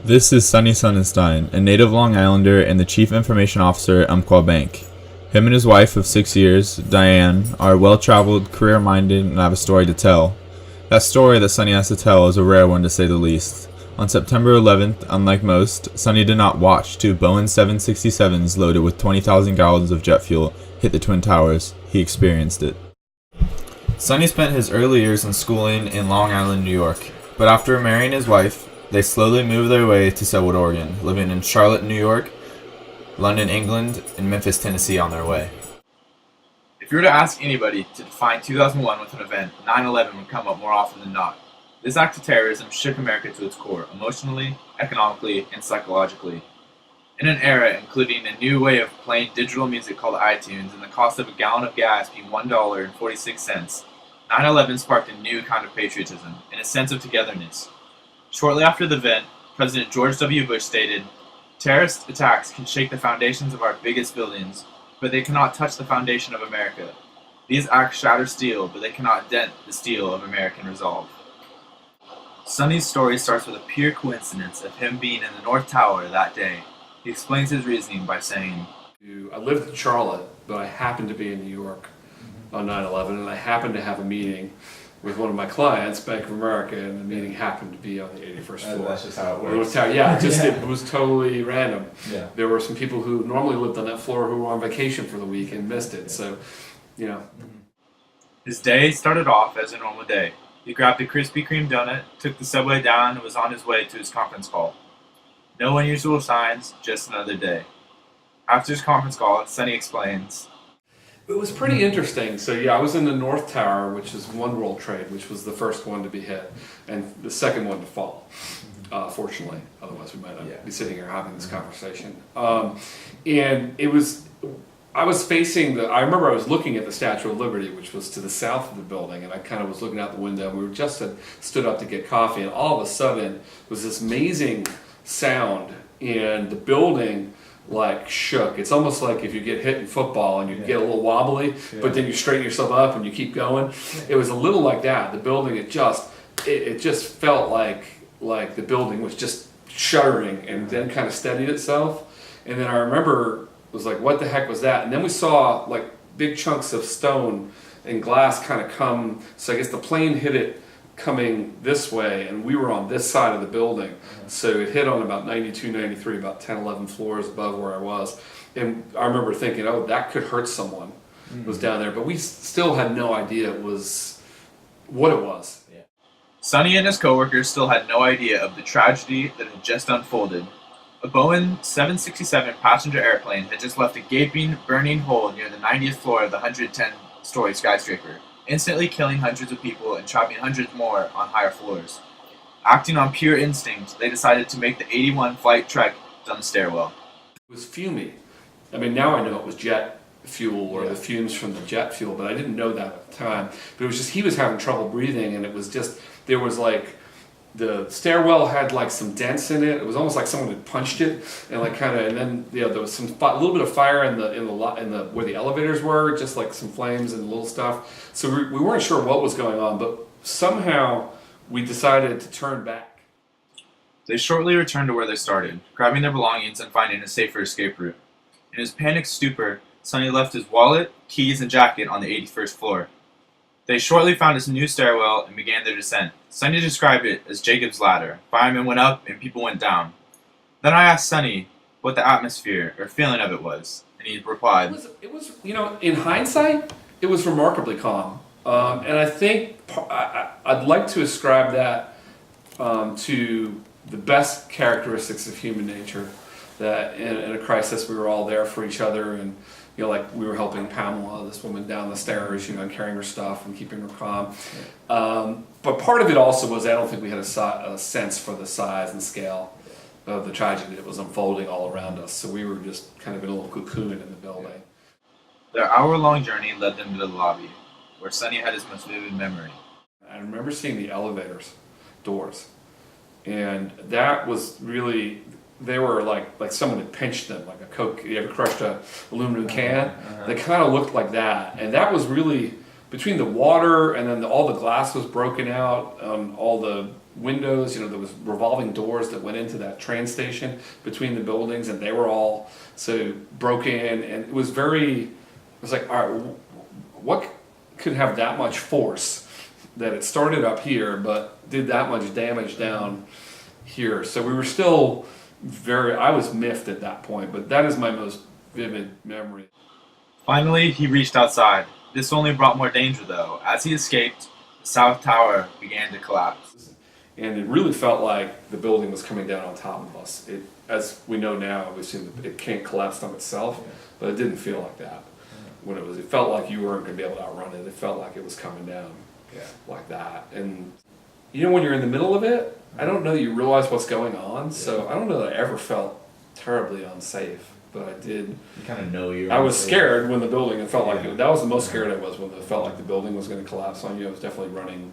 This is Sonny Sonnenstein, a native Long Islander and the Chief Information Officer at Umpqua Bank. Him and his wife of 6 years, Diane, are well-traveled, career-minded, and have a story to tell. That story that Sonny has to tell is a rare one to say the least. On September 11th, unlike most, Sonny did not watch two Boeing 767s loaded with 20,000 gallons of jet fuel hit the Twin Towers. He experienced it. Sonny spent his early years in schooling in Long Island, New York, but after marrying his wife, they slowly moved their way to Selwood, Oregon, living in Charlotte, New York, London, England, and Memphis, Tennessee on their way. If you were to ask anybody to define 2001 with an event, 9/11 would come up more often than not. This act of terrorism shook America to its core, emotionally, economically, and psychologically. In an era including a new way of playing digital music called iTunes and the cost of a gallon of gas being $1.46, 9/11 sparked a new kind of patriotism and a sense of togetherness. Shortly after the event, President George W. Bush stated, "Terrorist attacks can shake the foundations of our biggest buildings, but they cannot touch the foundation of America. These acts shatter steel, but they cannot dent the steel of American resolve." Sonny's story starts with a pure coincidence of him being in the North Tower that day. He explains his reasoning by saying, I lived in Charlotte, but I happened to be in New York on 9/11, and I happened to have a meeting with one of my clients, Bank of America, and the meeting happened to be on the 81st floor. That's just how it works. It was totally random. Yeah. There were some people who normally lived on that floor who were on vacation for the week and missed it, so, you know. His day started off as a normal day. He grabbed a Krispy Kreme donut, took the subway down, and was on his way to his conference call. No unusual signs, just another day. After his conference call, Sonny explains, It was pretty interesting. So I was in the North Tower, which is One World Trade, which was the first one to be hit, and the second one to fall. Fortunately, otherwise we might not be sitting here having this conversation. And I was facing I remember I was looking at the Statue of Liberty, which was to the south of the building, and I kind of was looking out the window. We were just had stood up to get coffee, and all of a sudden was this amazing sound, and the building like shook. It's almost like if you get hit in football and you get a little wobbly, but then you straighten yourself up and you keep going. It was a little like that. The building, it just felt like the building was just shuddering and then kind of steadied itself. And then I remember it was like, what the heck was that? And then we saw like big chunks of stone and glass kind of come. So I guess the plane hit it coming this way, and we were on this side of the building. So it hit on about 92, 93, about 10, 11 floors above where I was. And I remember thinking, oh, that could hurt someone was down there. But we still had no idea it was what it was. Yeah. Sonny and his coworkers still had no idea of the tragedy that had just unfolded. A Boeing 767 passenger airplane had just left a gaping, burning hole near the 90th floor of the 110-story skyscraper, instantly killing hundreds of people and trapping hundreds more on higher floors. Acting on pure instinct, they decided to make the 81 flight trek down the stairwell. It was fumey. I mean, now I know it was jet fuel or the fumes from the jet fuel, but I didn't know that at the time. But it was just, he was having trouble breathing, and it was just, there was like, the stairwell had like some dents in it. It was almost like someone had punched it, and like kind of, and then there was a little bit of fire in the where the elevators were, just like some flames and little stuff. So we weren't sure what was going on, but somehow we decided to turn back. They shortly returned to where they started, grabbing their belongings and finding a safer escape route. In his panicked stupor, Sonny left his wallet, keys, and jacket on the 81st floor. They shortly found his new stairwell and began their descent. Sonny described it as Jacob's ladder. Firemen went up and people went down. Then I asked Sonny what the atmosphere or feeling of it was, and he replied, It was in hindsight, it was remarkably calm. And I think I'd like to ascribe that to the best characteristics of human nature. That in a crisis, we were all there for each other, and like we were helping Pamela, this woman, down the stairs, and carrying her stuff and keeping her calm. But part of it also was I don't think we had a sense for the size and scale of the tragedy that was unfolding all around us. So we were just kind of in a little cocoon in the building. Their hour-long journey led them to the lobby, where Sonny had his most vivid memory. I remember seeing the elevators doors, and that was really, they were like someone had pinched them, like a Coke. You ever crushed a aluminum can? They kind of looked like that, and that was really between the water and then all the glass was broken out, all the windows, you know, there was revolving doors that went into that train station between the buildings, and they were all so broken, and it was like, all right, what could have that much force that it started up here but did that much damage down here? So we were still I was miffed at that point, but that is my most vivid memory. Finally, he reached outside. This only brought more danger, though. As he escaped, the South Tower began to collapse. And it really felt like the building was coming down on top of us. It, as we know now, we see that it can't collapse on itself, but it didn't feel like that. When it felt like you weren't going to be able to outrun it. It felt like it was coming down like that. And you know, when you're in the middle of it, I don't know that you realize what's going on. So I don't know that I ever felt terribly unsafe, but I did. You kind of know you're. I was scared when the building. It felt like that was the most scared I was when it felt like the building was going to collapse on you. I was definitely running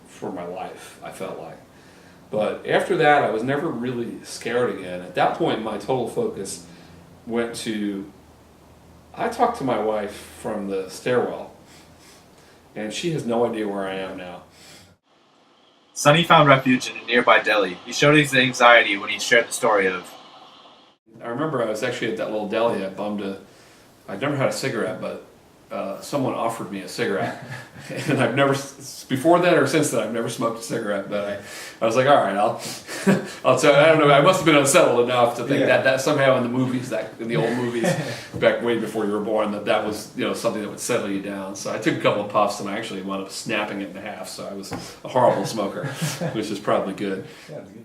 for my life. I felt like. But after that, I was never really scared again. At that point, my total focus went to. I talked to my wife from the stairwell, and she has no idea where I am now. Sonny found refuge in a nearby deli. He showed his anxiety when he shared the story of. I remember I was actually at that little deli. I'd never had a cigarette, but someone offered me a cigarette, and I've never, before then or since then, I've never smoked a cigarette. But I was like, all right, I'll tell. I don't know. I must have been unsettled enough to think that somehow in the movies, in the old movies, back way before you were born, that was something that would settle you down. So I took a couple of puffs, and I actually wound up snapping it in half. So I was a horrible smoker, which is probably good. Yeah, it's good.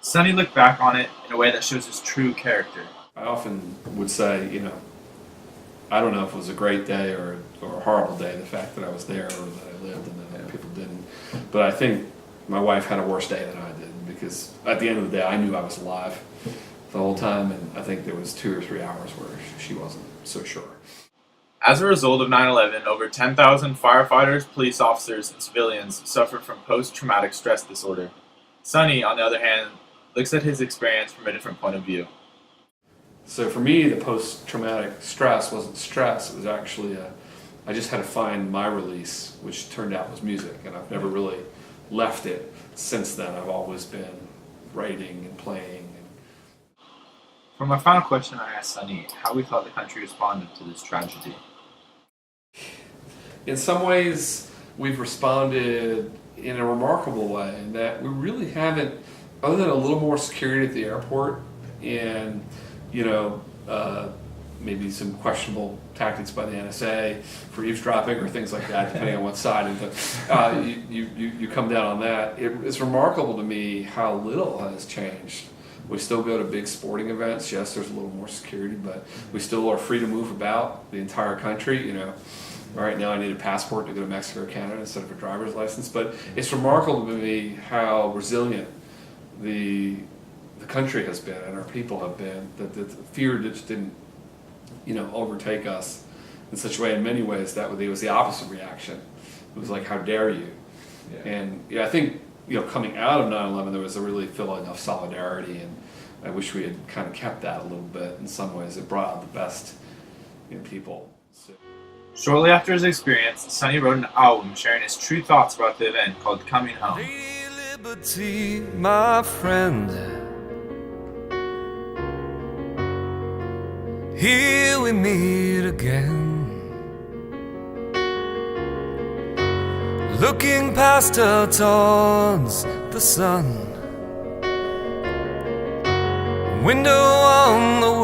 Sonny looked back on it in a way that shows his true character. I often would say, I don't know if it was a great day or a horrible day, the fact that I was there or that I lived and that other people didn't. But I think my wife had a worse day than I did, because at the end of the day, I knew I was alive the whole time, and I think there was 2 or 3 hours where she wasn't so sure. As a result of 9/11, over 10,000 firefighters, police officers, and civilians suffered from post-traumatic stress disorder. Sonny, on the other hand, looks at his experience from a different point of view. So for me, the post-traumatic stress wasn't stress. It was actually I just had to find my release, which turned out was music, and I've never really left it since then. I've always been writing and playing. For my final question, I asked Sonny how we thought the country responded to this tragedy. In some ways, we've responded in a remarkable way in that we really haven't, other than a little more security at the airport and maybe some questionable tactics by the NSA for eavesdropping or things like that, depending on what side you come down on that. It's remarkable to me how little has changed. We still go to big sporting events. Yes, there's a little more security, but we still are free to move about the entire country. Right now I need a passport to go to Mexico or Canada instead of a driver's license. But it's remarkable to me how resilient the country has been and our people have been, that the fear just didn't overtake us in such a way. In many ways it was the opposite reaction. It was like, how dare you? And I think coming out of 9/11 there was a really feeling of solidarity, and I wish we had kind of kept that a little bit. In some ways it brought out the best in people. So. Shortly after his experience, Sonny wrote an album sharing his true thoughts about the event called Coming Home. Lady Liberty, my friend, here we meet again, looking past her towards the sun, window on the